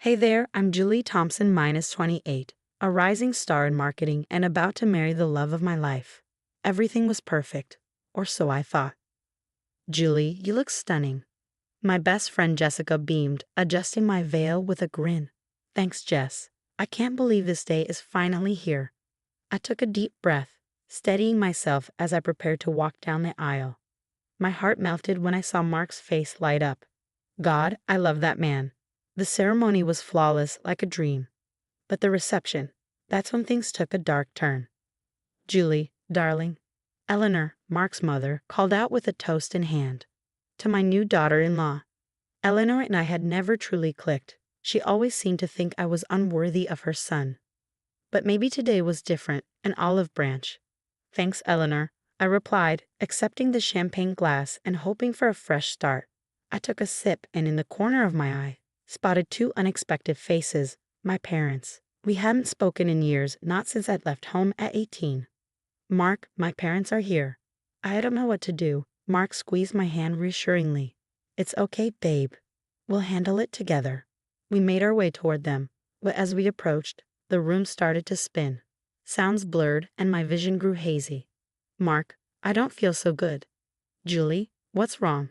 Hey there, I'm Julie Thompson, minus 28, a rising star in marketing and about to marry the love of my life. Everything was perfect, or so I thought. Julie, you look stunning. My best friend Jessica beamed, adjusting my veil with a grin. Thanks, Jess. I can't believe this day is finally here. I took a deep breath, steadying myself as I prepared to walk down the aisle. My heart melted when I saw Mark's face light up. God, I love that man. The ceremony was flawless, like a dream. But the reception, that's when things took a dark turn. Julie, darling, Eleanor, Mark's mother, called out with a toast in hand. To my new daughter-in-law. Eleanor and I had never truly clicked. She always seemed to think I was unworthy of her son. But maybe today was different, an olive branch. Thanks, Eleanor, I replied, accepting the champagne glass and hoping for a fresh start. I took a sip and in the corner of my eye, spotted two unexpected faces, my parents. We hadn't spoken in years, not since I'd left home at 18. Mark, my parents are here. I don't know what to do. Mark squeezed my hand reassuringly. It's okay, babe. We'll handle it together. We made our way toward them, but as we approached, the room started to spin. Sounds blurred and my vision grew hazy. Mark, I don't feel so good. Julie, what's wrong?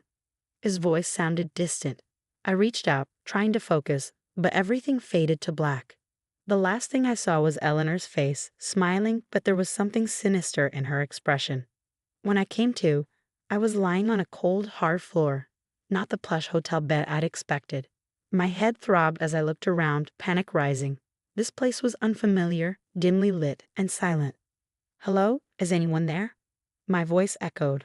His voice sounded distant. I reached out, trying to focus, but everything faded to black. The last thing I saw was Eleanor's face, smiling, but there was something sinister in her expression. When I came to, I was lying on a cold, hard floor, not the plush hotel bed I'd expected. My head throbbed as I looked around, panic rising. This place was unfamiliar, dimly lit, and silent. Hello? Is anyone there? My voice echoed,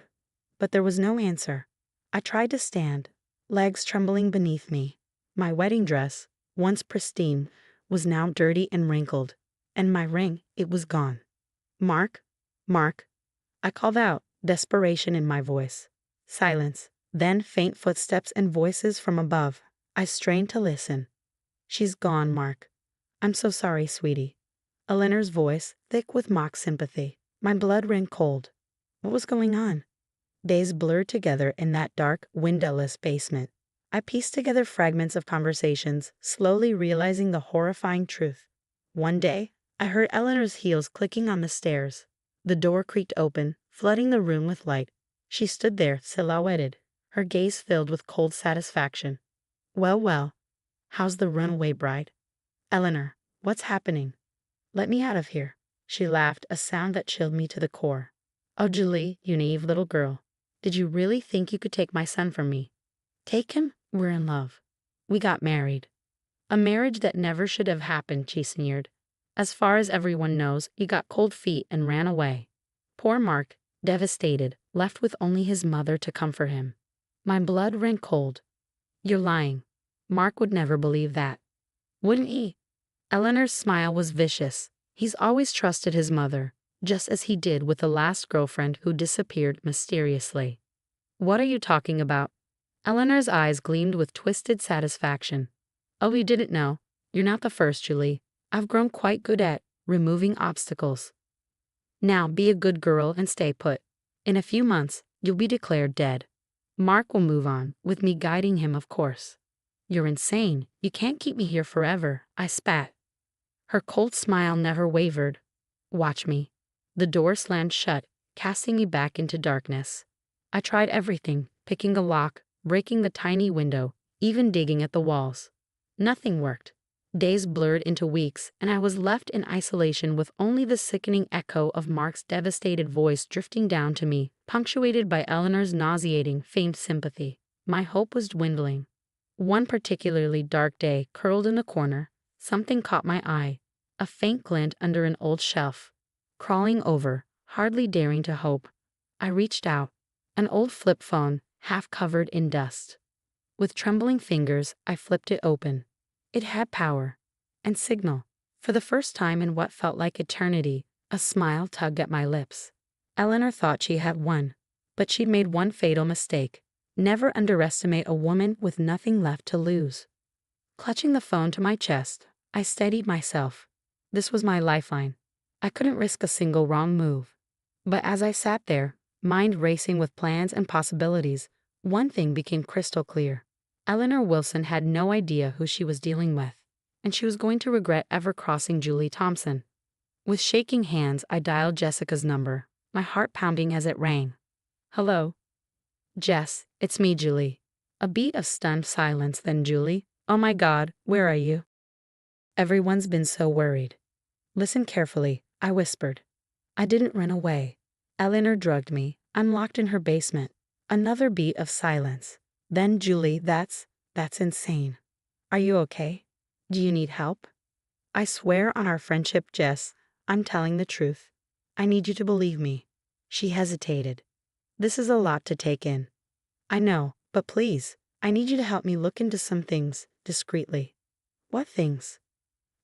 but there was no answer. I tried to stand, legs trembling beneath me. My wedding dress, once pristine, was now dirty and wrinkled, and my ring, it was gone. Mark? Mark? I called out, desperation in my voice. Silence, then faint footsteps and voices from above. I strained to listen. She's gone, Mark. I'm so sorry, sweetie. Eleanor's voice, thick with mock sympathy. My blood ran cold. What was going on? Days blurred together in that dark, windowless basement. I pieced together fragments of conversations, slowly realizing the horrifying truth. One day, I heard Eleanor's heels clicking on the stairs. The door creaked open, flooding the room with light. She stood there, silhouetted, her gaze filled with cold satisfaction. Well, well. How's the runaway bride? Eleanor, what's happening? Let me out of here. She laughed, a sound that chilled me to the core. Oh, Julie, you naive little girl. Did you really think you could take my son from me? Take him? We're in love. We got married. A marriage that never should have happened, she sneered. As far as everyone knows, you got cold feet and ran away. Poor Mark, devastated, left with only his mother to comfort him. My blood ran cold. You're lying. Mark would never believe that. Wouldn't he? Eleanor's smile was vicious. He's always trusted his mother, just as he did with the last girlfriend who disappeared mysteriously. What are you talking about? Eleanor's eyes gleamed with twisted satisfaction. Oh, you didn't know? You're not the first, Julie. I've grown quite good at removing obstacles. Now be a good girl and stay put. In a few months, you'll be declared dead. Mark will move on, with me guiding him, of course. You're insane. You can't keep me here forever, I spat. Her cold smile never wavered. Watch me. The door slammed shut, casting me back into darkness. I tried everything, picking a lock, breaking the tiny window, even digging at the walls. Nothing worked. Days blurred into weeks, and I was left in isolation with only the sickening echo of Mark's devastated voice drifting down to me, punctuated by Eleanor's nauseating, faint sympathy. My hope was dwindling. One particularly dark day, curled in a corner, something caught my eye, a faint glint under an old shelf. Crawling over, hardly daring to hope, I reached out. An old flip phone, half covered in dust. With trembling fingers, I flipped it open. It had power and signal. For the first time in what felt like eternity, a smile tugged at my lips. Eleanor thought she had won, but she'd made one fatal mistake. Never underestimate a woman with nothing left to lose. Clutching the phone to my chest, I steadied myself. This was my lifeline. I couldn't risk a single wrong move. But as I sat there, mind racing with plans and possibilities, one thing became crystal clear. Eleanor Wilson had no idea who she was dealing with. and she was going to regret ever crossing Julie Thompson. With shaking hands, I dialed Jessica's number, my heart pounding as it rang. "Hello? Jess, it's me, Julie." A beat of stunned silence, then Julie, "Oh my God, where are you?" "Everyone's been so worried." "Listen carefully," I whispered. "I didn't run away. Eleanor drugged me. I'm locked in her basement." Another beat of silence. Then Julie, that's insane. "Are you okay? Do you need help?" "I swear on our friendship, Jess, I'm telling the truth. I need you to believe me." She hesitated. "This is a lot to take in." "I know, but please, I need you to help me look into some things, discreetly." "What things?"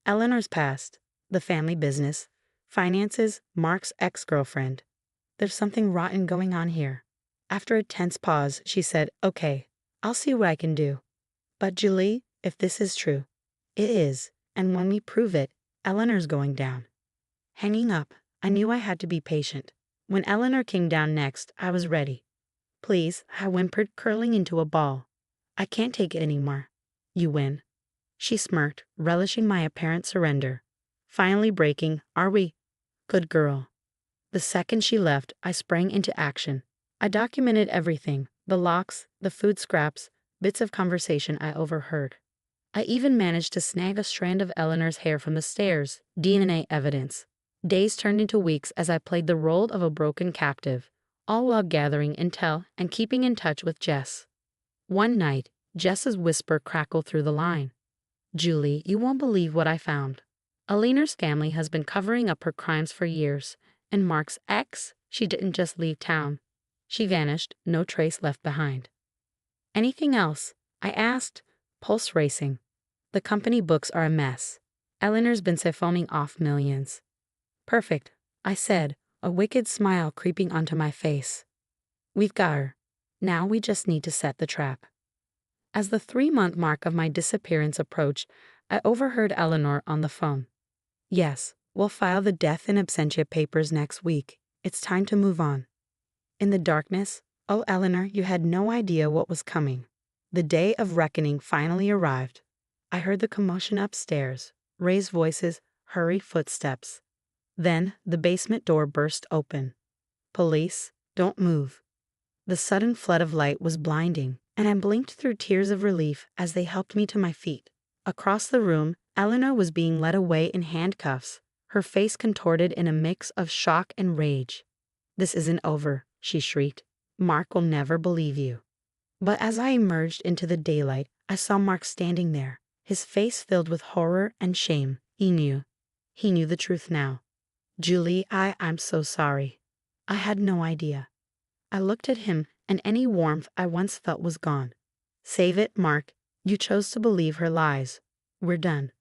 "Eleanor's past, the family business, finances, Mark's ex-girlfriend. There's something rotten going on here." After a tense pause, she said, "Okay, I'll see what I can do. But Julie, if this is true," "It is, and when we prove it, Eleanor's going down." Hanging up, I knew I had to be patient. When Eleanor came down next, I was ready. "Please," I whimpered, curling into a ball. "I can't take it anymore." "You win." She smirked, relishing my apparent surrender. Finally breaking, "Are we?" "Good girl." The second she left, I sprang into action. I documented everything, the locks, the food scraps, bits of conversation I overheard. I even managed to snag a strand of Eleanor's hair from the stairs, DNA evidence. Days turned into weeks as I played the role of a broken captive, all while gathering intel and keeping in touch with Jess. One night, Jess's whisper crackled through the line. "Julie, you won't believe what I found. Eleanor's family has been covering up her crimes for years, and Mark's ex, she didn't just leave town. She vanished, no trace left behind." "Anything else?" I asked, pulse racing. "The company books are a mess. Eleanor's been siphoning off millions." "Perfect," I said, a wicked smile creeping onto my face. "We've got her. Now we just need to set the trap." As the 3-month mark of my disappearance approached, I overheard Eleanor on the phone. "Yes, we'll file the death in absentia papers next week. It's time to move on." In the darkness, oh Eleanor, you had no idea what was coming. The day of reckoning finally arrived. I heard the commotion upstairs, raised voices, hurried footsteps. Then the basement door burst open. "Police, don't move." The sudden flood of light was blinding, and I blinked through tears of relief as they helped me to my feet. Across the room, Eleanor was being led away in handcuffs, her face contorted in a mix of shock and rage. "This isn't over," she shrieked. "Mark will never believe you." But as I emerged into the daylight, I saw Mark standing there, his face filled with horror and shame. He knew. He knew the truth now. "Julie, I'm so sorry. I had no idea." I looked at him, and any warmth I once felt was gone. "Save it, Mark. You chose to believe her lies. We're done."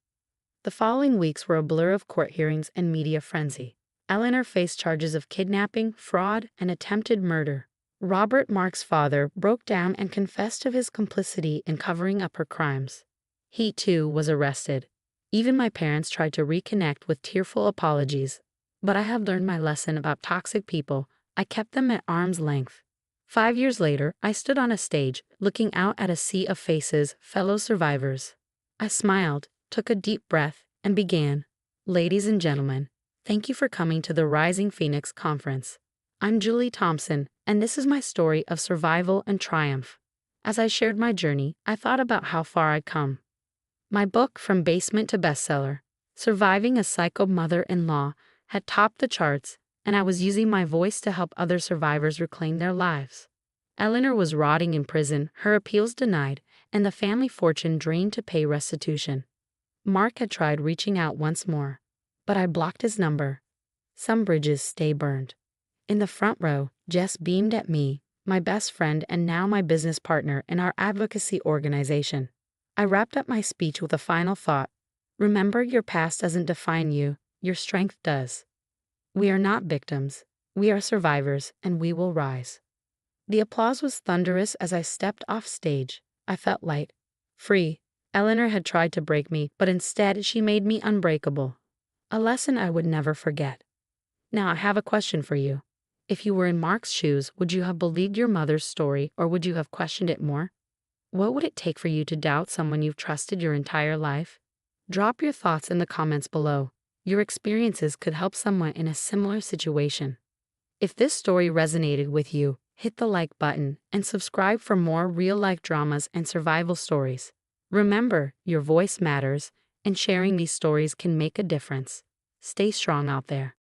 The following weeks were a blur of court hearings and media frenzy. Eleanor faced charges of kidnapping, fraud, and attempted murder. Robert, Mark's father, broke down and confessed to his complicity in covering up her crimes. He, too, was arrested. Even my parents tried to reconnect with tearful apologies. But I had learned my lesson about toxic people. I kept them at arm's length. 5 years later, I stood on a stage, looking out at a sea of faces, fellow survivors. I smiled, took a deep breath, and began. "Ladies and gentlemen, thank you for coming to the Rising Phoenix Conference. I'm Julie Thompson, and this is my story of survival and triumph." As I shared my journey, I thought about how far I'd come. My book, From Basement to Bestseller, Surviving a Psycho Mother-in-Law, had topped the charts, and I was using my voice to help other survivors reclaim their lives. Eleanor was rotting in prison, her appeals denied, and the family fortune drained to pay restitution. Mark had tried reaching out once more, but I blocked his number. Some bridges stay burned. In the front row, Jess beamed at me, my best friend and now my business partner in our advocacy organization. I wrapped up my speech with a final thought. Remember, your past doesn't define you, your strength does. We are not victims, we are survivors, and we will rise. The applause was thunderous as I stepped off stage. I felt light, free. Eleanor had tried to break me, but instead she made me unbreakable. A lesson I would never forget. Now I have a question for you. If you were in Mark's shoes, would you have believed your mother's story, or would you have questioned it more? What would it take for you to doubt someone you've trusted your entire life? Drop your thoughts in the comments below. Your experiences could help someone in a similar situation. If this story resonated with you, hit the like button and subscribe for more real-life dramas and survival stories. Remember, your voice matters, and sharing these stories can make a difference. Stay strong out there.